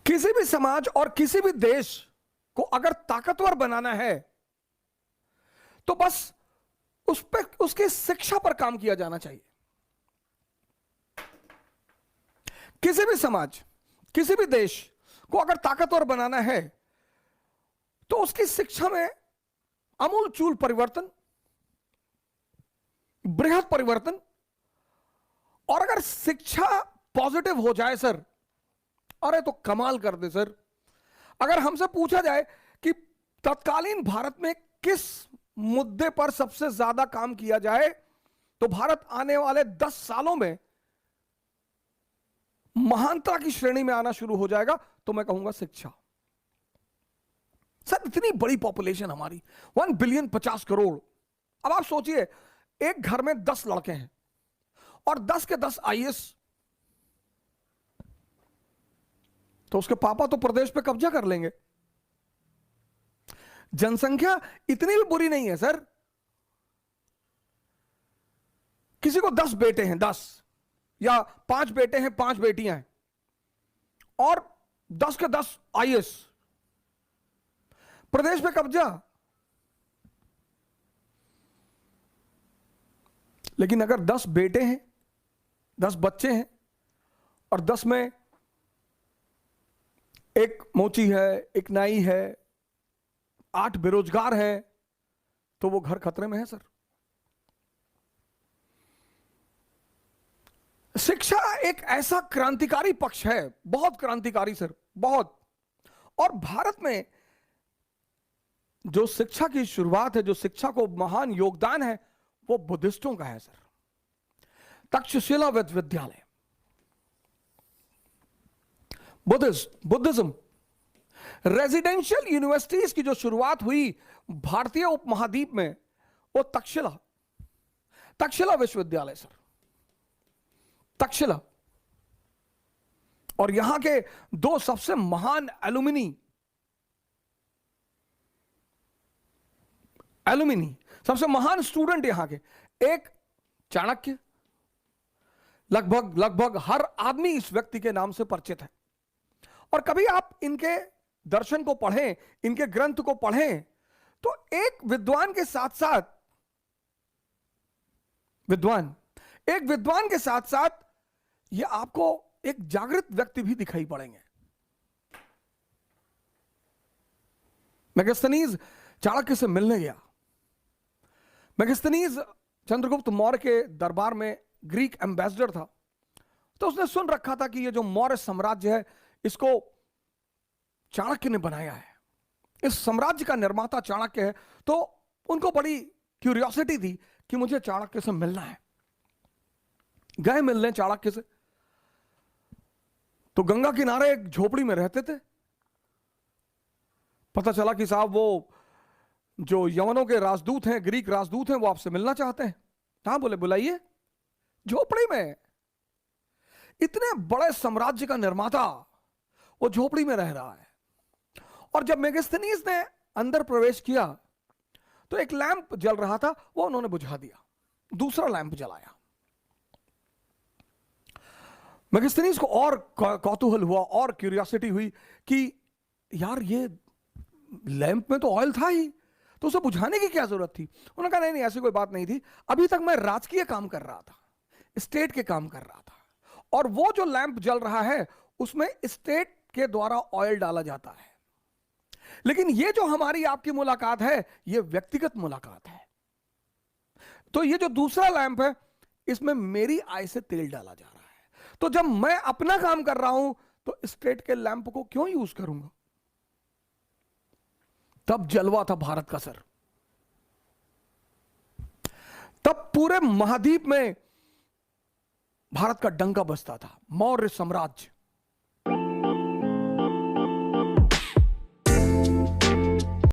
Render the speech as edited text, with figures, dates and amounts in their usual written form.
किसी भी समाज और किसी भी देश को अगर ताकतवर बनाना है तो बस उस पे उसकी शिक्षा पर काम किया जाना चाहिए। किसी भी समाज, किसी भी देश को अगर ताकतवर बनाना है तो उसकी शिक्षा में आमूलचूल परिवर्तन, बृहद परिवर्तन, और अगर शिक्षा पॉजिटिव हो जाए सर, अरे तो कमाल कर दे सर। अगर हमसे पूछा जाए कि तत्कालीन भारत में किस मुद्दे पर सबसे ज्यादा काम किया जाए तो भारत आने वाले 10 सालों में महानता की श्रेणी में आना शुरू हो जाएगा, तो मैं कहूंगा शिक्षा। सर इतनी बड़ी पॉपुलेशन हमारी, 1 बिलियन 50 करोड़। अब आप सोचिए, एक घर में 10 लड़के हैं और 10 के 10 आईएएस, तो उसके पापा तो प्रदेश पे कब्जा कर लेंगे। जनसंख्या इतनी भी बुरी नहीं है सर। किसी को 10 बेटे हैं, 10 या 5 बेटे हैं, 5 बेटियां हैं, और 10 के 10 आईएएस, प्रदेश पे कब्जा। लेकिन अगर 10 बेटे हैं, 10 बच्चे हैं, और 10 में एक मोची है, एक नाई है, 8 बेरोजगार हैं, तो वो घर खतरे में है सर। शिक्षा एक ऐसा क्रांतिकारी पक्ष है, बहुत क्रांतिकारी सर, बहुत। और भारत में जो शिक्षा की शुरुआत है, जो शिक्षा को महान योगदान है, वो बुद्धिस्टों का है सर। तक्षशिला विश्वविद्यालय, बुद्धिज्म, रेजिडेंशियल यूनिवर्सिटीज की जो शुरुआत हुई भारतीय उपमहाद्वीप में, वो तक्षशिला विश्वविद्यालय सर, तक्षशिला। और यहां के 2 सबसे महान एलुमिनी, सबसे महान स्टूडेंट यहां के, एक चाणक्य, लगभग हर आदमी इस व्यक्ति के नाम से परिचित है। और कभी आप इनके दर्शन को पढ़ें, इनके ग्रंथ को पढ़ें, तो एक विद्वान के साथ साथ ये आपको एक जागृत व्यक्ति भी दिखाई पड़ेंगे। मेगास्थनीज चाणक्य से मिलने गया। मेगास्थनीज चंद्रगुप्त मौर्य के दरबार में ग्रीक एम्बेसडर था, तो उसने सुन रखा था कि ये जो मौर्य साम्राज्य है, इसको चाणक्य ने बनाया है, इस साम्राज्य का निर्माता चाणक्य है। तो उनको बड़ी क्यूरियोसिटी थी कि मुझे चाणक्य से मिलना है। गए मिलने चाणक्य से, तो गंगा किनारे एक झोपड़ी में रहते थे। पता चला कि साहब वो जो यवनों के राजदूत हैं, ग्रीक राजदूत हैं, वो आपसे मिलना चाहते हैं। हाँ, बोले बुलाइए। झोपड़ी में, इतने बड़े साम्राज्य का निर्माता वो झोपड़ी में रह रहा है। और जब मेगास्थनीज ने अंदर प्रवेश किया तो एक लैंप जल रहा था, वो उन्होंने बुझा दिया, दूसरा लैंप जलाया। मेगास्थनीज को और कौतूहल हुआ और क्यूरियोसिटी हुई कि यार ये लैंप में तो ऑयल था ही, तो उसे बुझाने की क्या जरूरत थी। उन्होंने कहा नहीं, ऐसी कोई बात नहीं थी, अभी तक मैं राजकीय काम कर रहा था, स्टेट के काम कर रहा था, और वो जो लैंप जल रहा है उसमें स्टेट के द्वारा ऑयल डाला जाता है। लेकिन ये जो हमारी आपकी मुलाकात है, ये व्यक्तिगत मुलाकात है। तो ये जो दूसरा लैंप है, इसमें मेरी आय से तेल डाला जा रहा है। तो जब मैं अपना काम कर रहा हूं तो स्टेट के लैंप को क्यों यूज करूंगा। तब जलवा था भारत का सर। तब पूरे महाद्वीप में भारत का डंका बजता था। मौर्य साम्राज्य,